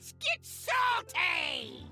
Let's get salty!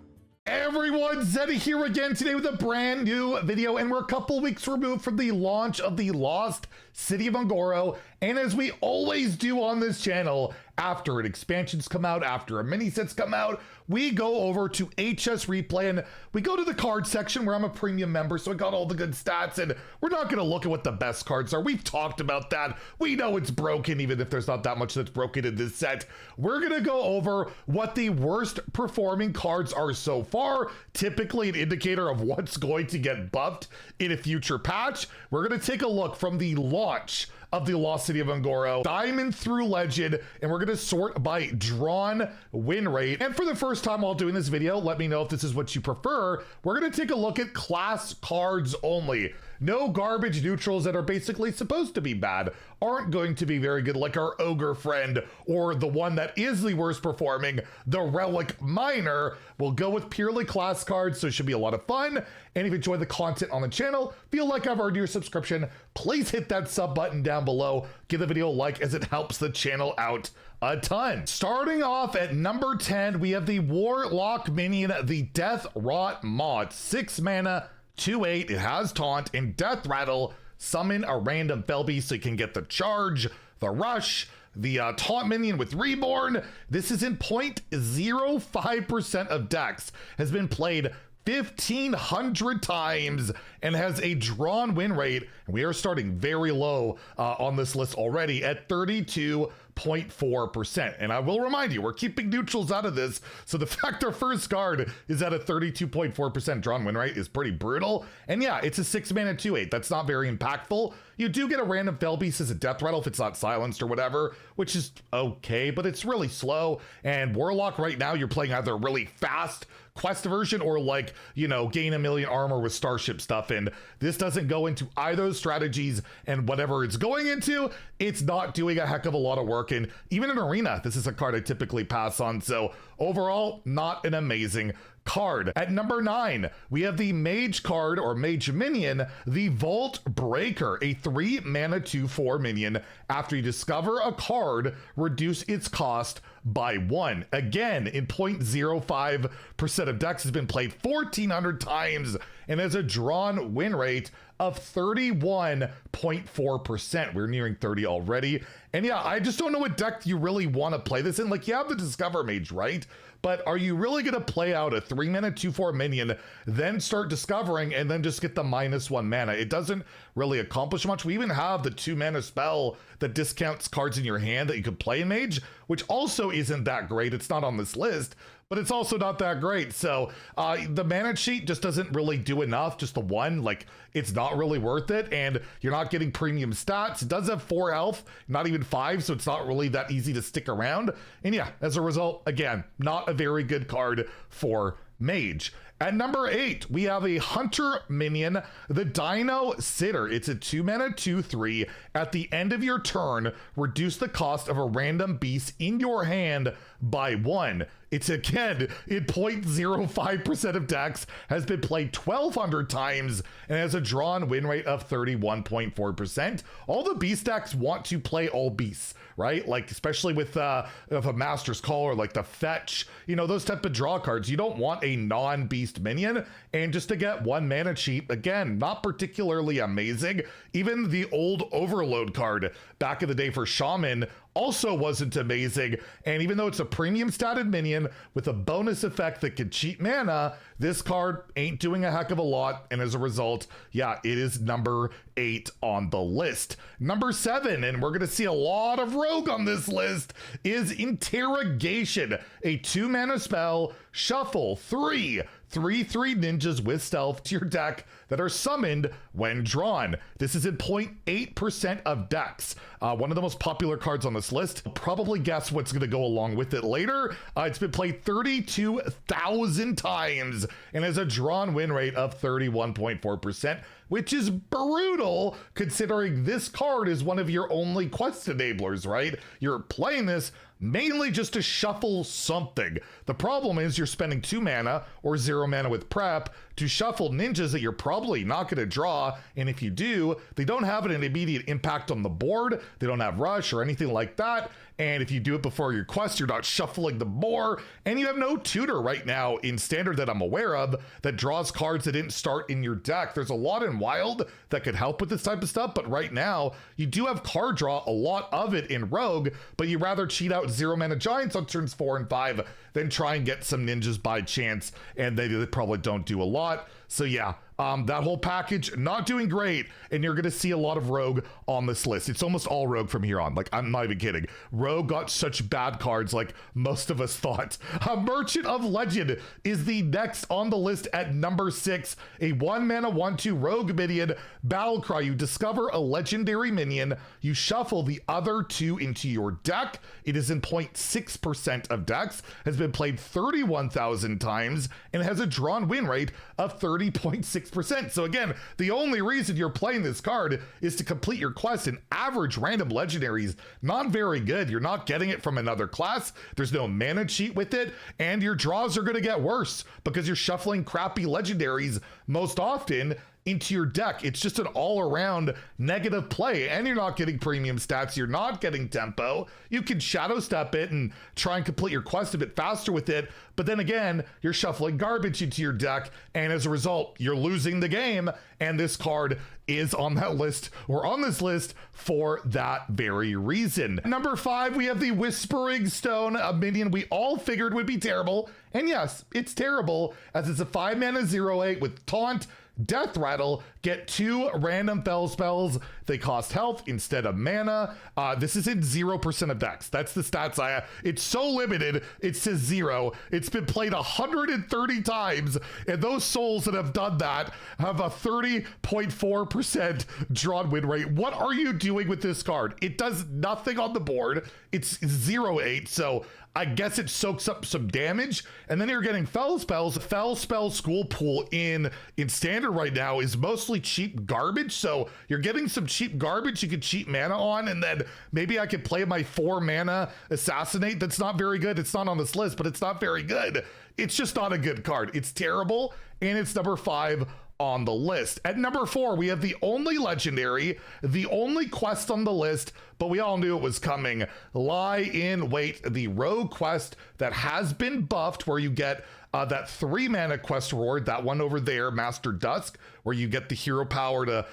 Everyone, Zeddy here again today with a brand new video, and we're a couple weeks removed from the launch of the Lost City of Angoro, and as we always do on this channel, after an expansions come out, after a mini sets come out, we go over to HSreplay and we go to the card section where I'm a premium member, so I got all the good stats, and we're not gonna look at what the best cards are. We've talked about that. We know it's broken, even if there's not that much that's broken in this set. We're gonna go over what the worst performing cards are so far, typically an indicator of what's going to get buffed in a future patch. We're gonna take a look from the launch of the Lost City of Angoro, Diamond through Legend, and we're gonna sort by drawn win rate. And for the first time while doing this video, let me know if this is what you prefer. We're gonna take a look at class cards only. No garbage neutrals that are basically supposed to be bad aren't going to be very good, like our Ogre friend, or the one that is the worst performing, the Relic Miner. We'll go with purely class cards, so it should be a lot of fun. And if you enjoy the content on the channel, feel like I've earned your subscription, please hit that sub button down below. Give the video a like as it helps the channel out a ton. Starting off at number 10, we have the Warlock minion, the Deathrot Maw. It's 6 mana, 2/8, it has taunt, and Death Rattle. Summon a random fell beast so you can get the charge, the rush, the taunt minion with Reborn. This is in 0.05% of decks, has been played 1,500 times, and has a drawn win rate. And we are starting very low on this list already at 32.4%. And I will remind you, we're keeping neutrals out of this, so the fact our first card is at a 32.4% drawn win rate is pretty brutal. And yeah, it's a 6 mana 2/8. That's not very impactful. You do get a random fell beast as a death rattle if it's not silenced or whatever, which is okay, but it's really slow. And Warlock right now, you're playing either really fast quest version or, like, you know, gain 1,000,000 armor with starship stuff, and this doesn't go into either of those strategies, and whatever it's going into, it's not doing a heck of a lot of work. And even in arena, this is a card I typically pass on, so overall, not an amazing card. At number 9, we have the mage card, or mage minion, the Vault Breaker, a 3 mana 2/4 minion. After you discover a card, reduce its cost by 1. Again, in 0.05% of decks, has been played 1,400 times and has a drawn win rate of 31.4%. We're nearing 30 already. And yeah, I just don't know what deck you really want to play this in. Like, you have the Discover Mage, right? But are you really going to play out a 3 mana 2/4 minion, then start discovering, and then just get the -1 mana? It doesn't really accomplish much. We even have the 2 mana spell that discounts cards in your hand that you could play in Mage, which also isn't that great. It's not on this list, but it's also not that great. So the mana sheet just doesn't really do enough. Just the 1, like, it's not really worth it, and you're not getting premium stats. It does have 4 health, not even 5, so it's not really that easy to stick around. And yeah, as a result, again, not a very good card for Mage. At number 8, we have a Hunter minion, the Dinositter. It's a 2 mana 2/3. At the end of your turn, reduce the cost of a random beast in your hand by 1. It's again in 0.05% of decks, has been played 1,200 times, and has a drawn win rate of 31.4%. All the beast decks want to play all beasts, right? Like, especially with if a Master's Call or like the Fetch, you know, those type of draw cards. You don't want a non-beast minion, and just to get 1 mana cheap, again, not particularly amazing. Even the old Overload card back in the day for Shaman also wasn't amazing, and even though it's a premium statted minion with a bonus effect that can cheat mana, this card ain't doing a heck of a lot, and as a result, yeah, it is number 8 on the list. Number 7, and we're gonna see a lot of rogue on this list, is Interrogation, a 2 mana spell, shuffle 3 3/3 ninjas with stealth to your deck that are summoned when drawn. This is in 0.8% of decks. One of the most popular cards on this list. I'll probably guess what's going to go along with it later. It's been played 32,000 times and has a drawn win rate of 31.4%, which is brutal considering this card is one of your only quest enablers, right? You're playing this mainly just to shuffle something. The problem is you're spending 2 mana or 0 mana with prep to shuffle ninjas that you're probably not going to draw, and if you do, they don't have an immediate impact on the board, they don't have rush or anything like that, And if you do it before your quest, you're not shuffling them more. And you have no tutor right now in standard that I'm aware of that draws cards that didn't start in your deck. There's a lot in wild that could help with this type of stuff, but right now you do have card draw, a lot of it in rogue, but you rather cheat out 0 mana giants on turns 4 and 5 than try and get some ninjas by chance, and they probably don't do a lot. So yeah, that whole package, not doing great, and you're gonna see a lot of rogue on this list. It's almost all rogue from here on, like, I'm not even kidding. Rogue got such bad cards like most of us thought. Merchant of Legend is the next on the list at number 6, a 1 mana 1/2 rogue minion, battle cry. You discover a legendary minion, you shuffle the other 2 into your deck. It is in 0.6% of decks, has been played 31,000 times, and has a drawn win rate of 30.6%. So again, the only reason you're playing this card is to complete your quest. And average random legendaries, not very good. You're not getting it from another class. There's no mana cheat with it, and your draws are going to get worse because you're shuffling crappy legendaries most often into your deck. It's just an all-around negative play, and you're not getting premium stats. You're not getting tempo. You can shadow step it and try and complete your quest a bit faster with it, but then again, you're shuffling garbage into your deck, and as a result, you're losing the game, and this card is on that list, or on this list, for that very reason. Number 5, we have the Whispering Stone, a minion we all figured would be terrible, and yes, it's terrible, as it's a 5 mana 0/8 with Taunt, Death Rattle, get 2 random fell spells. They cost health instead of mana. This is in 0% of decks. That's the stats it's so limited, it says 0. It's been played 130 times, and those souls that have done that have a 30.4% drawn win rate. What are you doing with this card? It does nothing on the board. It's 0/8, so I guess it soaks up some damage, and then you're getting fell spells. Fell spell school pool in standard right now is mostly cheap garbage, so you're getting some cheap garbage you could cheat mana on, and then maybe I could play my 4 mana assassinate. That's not very good. It's not on this list, but it's not very good. It's just not a good card. It's terrible, and it's number 5 on the list. At number 4, we have the only legendary, the only quest on the list, but we all knew it was coming. Lie in Wait, the rogue quest that has been buffed, where you get that 3 mana quest reward, that one over there, Master Dusk, where you get the hero power to,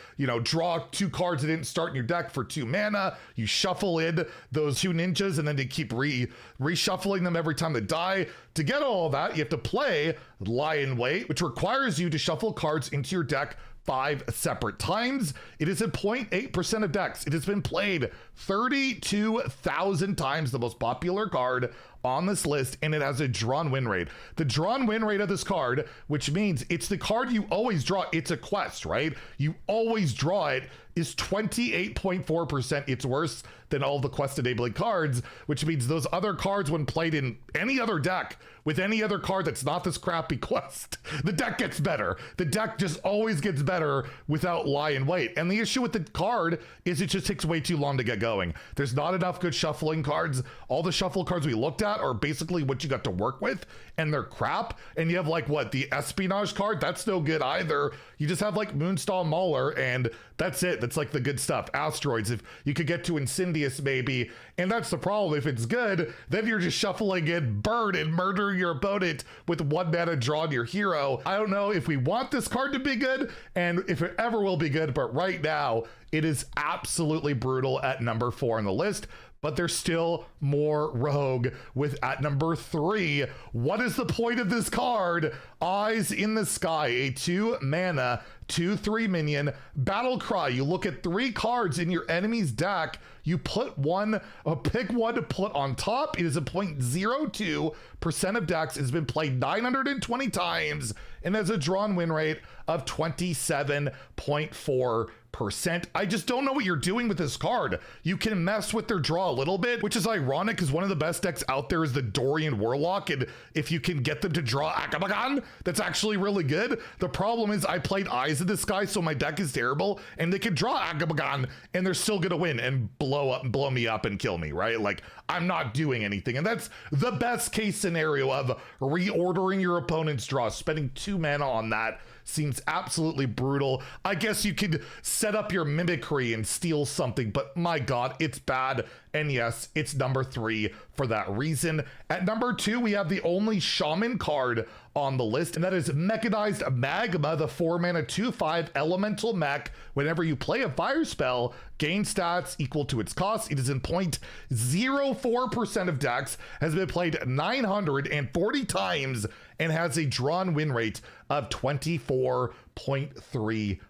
draw 2 cards that didn't start in your deck for 2 mana. You shuffle in those 2 ninjas, and then you keep reshuffling them every time they die. To get all of that, you have to play Lie in Wait, which requires you to shuffle cards into your deck 5 separate times. It is at 0.8% of decks. It has been played 32,000 times, the most popular card on this list, and it has a drawn win rate. The drawn win rate of this card, which means it's the card you always draw. It's a quest, right? You always draw it, is 28.4%. It's worse than all the quest enabling cards, which means those other cards, when played in any other deck with any other card that's not this crappy quest, the deck gets better. The deck just always gets better without Lie in Wait. And the issue with the card is it just takes way too long to get going. There's not enough good shuffling cards. All the shuffle cards we looked at are basically what you got to work with, and they're crap. And you have the Espionage card, that's no good either. You just have Moonstall Mauler, and that's it. That's the good stuff. Asteroids, if you could get to Incendious maybe, and that's the problem. If it's good, then you're just shuffling in Burn and murdering your opponent with 1 mana draw on your hero. I don't know if we want this card to be good, and if it ever will be good, but right now it is absolutely brutal at number 4 on the list. But there's still more rogue at number 3. What is the point of this card? Eyes in the Sky, a 2 mana 2/3 minion, battle cry. You look at 3 cards in your enemy's deck, you pick one to put on top. It is a 0.02% of decks. It's been played 920 times and has a drawn win rate of 27.4%. I just don't know what you're doing with this card. You can mess with their draw a little bit, which is ironic because one of the best decks out there is the Dorian Warlock, and if you can get them to draw Akamagan, that's actually really good. The problem is I played Eyes in the Sky, so my deck is terrible, and they can draw Akamagan, and they're still gonna win and blow me up and kill me, right? I'm not doing anything, and that's the best case scenario of reordering your opponent's draw. Spending 2 mana on that seems absolutely brutal. I guess you could set up your mimicry and steal something, but my god, it's bad And yes, it's number 3 for that reason. At number 2, we have the only Shaman card on the list, and that is Mechanized Magma, the 4-mana 2/5 elemental mech. Whenever you play a fire spell, gain stats equal to its cost. It is in 0.04% of decks, has been played 940 times, and has a drawn win rate of 24.3%.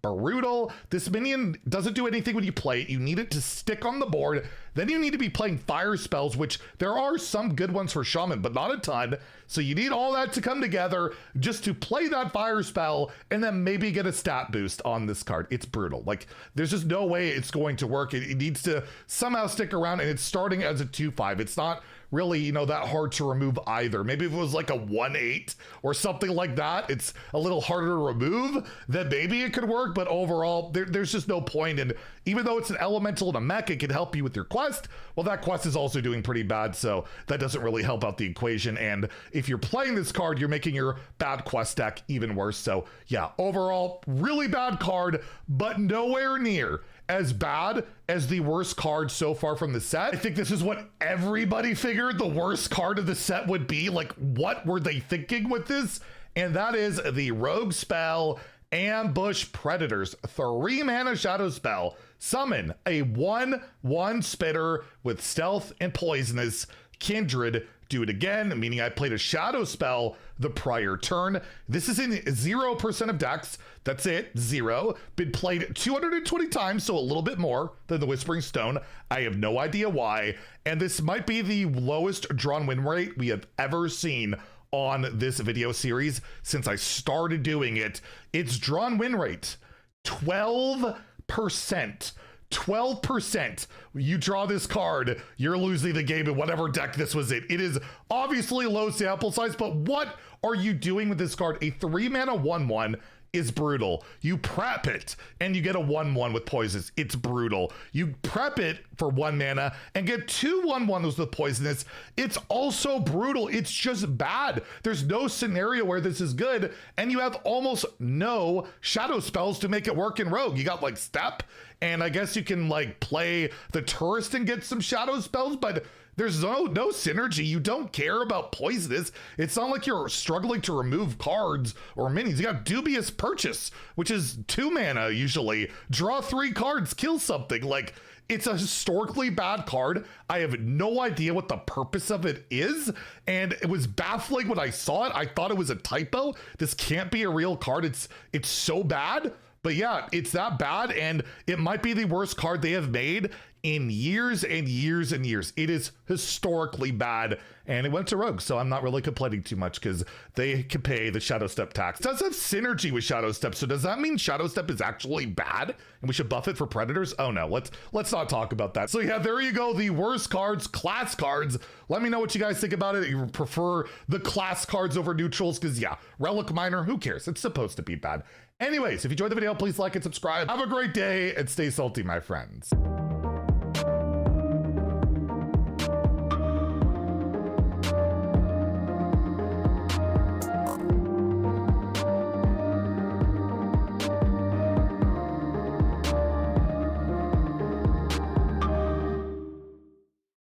Brutal. This minion doesn't do anything when you play it. You need it to stick on the board. Then you need to be playing fire spells, which there are some good ones for Shaman, but not a ton. So you need all that to come together just to play that fire spell and then maybe get a stat boost on this card. It's brutal. Like, there's just no way it's going to work. It needs to somehow stick around, and it's starting as a 2/5. It's not really, you know, that hard to remove either. Maybe if it was like a 1/8 or something like that, it's a little harder to remove, then maybe it could work, but overall, there's just no point. And even though it's an elemental and a mech, it can help you with your quest. Well, that quest is also doing pretty bad, so that doesn't really help out the equation. And if you're playing this card, you're making your bad quest deck even worse. So yeah, overall, really bad card, but nowhere near as bad as the worst card so far from the set. I think this is what everybody figured the worst card of the set would be. Like, what were they thinking with this? And that is the rogue spell, Ambush Predators. 3-mana shadow spell. Summon a 1/1 spitter with stealth and poisonous. Kindred. Do it again, meaning I played a shadow spell the prior turn. This is in 0% of decks. That's it, 0. Been played 220 times, so a little bit more than the Whispering Stone. I have no idea why. And this might be the lowest drawn win rate we have ever seen on this video series since I started doing it. Its drawn win rate, 12%. 12%. You draw this card, you're losing the game in whatever deck this was in. It is obviously low sample size, but what are you doing with this card? A 3-mana 1/1 is brutal. You prep it and you get a 1/1 with poisonous. It's brutal. You prep it for 1 mana and get 2 1/1s with poisonous. It's also brutal. It's just bad. There's no scenario where this is good, and you have almost no shadow spells to make it work in Rogue. You got like Step, and I guess you can like play the Tourist and get some shadow spells, but there's no synergy. You don't care about poisonous. It's not like you're struggling to remove cards or minions. You got Dubious Purchase, which is 2 mana usually. Draw 3 cards, kill something. Like, it's a historically bad card. I have no idea what the purpose of it is, and it was baffling when I saw it. I thought it was a typo. This can't be a real card. It's so bad. But yeah, it's that bad, and it might be the worst card they have made in years and years and years. It is historically bad, and it went to Rogue, so I'm not really complaining too much because they can pay the Shadow Step tax. It does have synergy with Shadow Step, so does that mean Shadow Step is actually bad and we should buff it for Predators? Oh no, let's not talk about that. So yeah, there you go, the worst cards, class cards. Let me know what you guys think about it. You prefer the class cards over neutrals, because yeah, Relic Miner, who cares? It's supposed to be bad. Anyways, if you enjoyed the video, please like and subscribe. Have a great day and stay salty, my friends.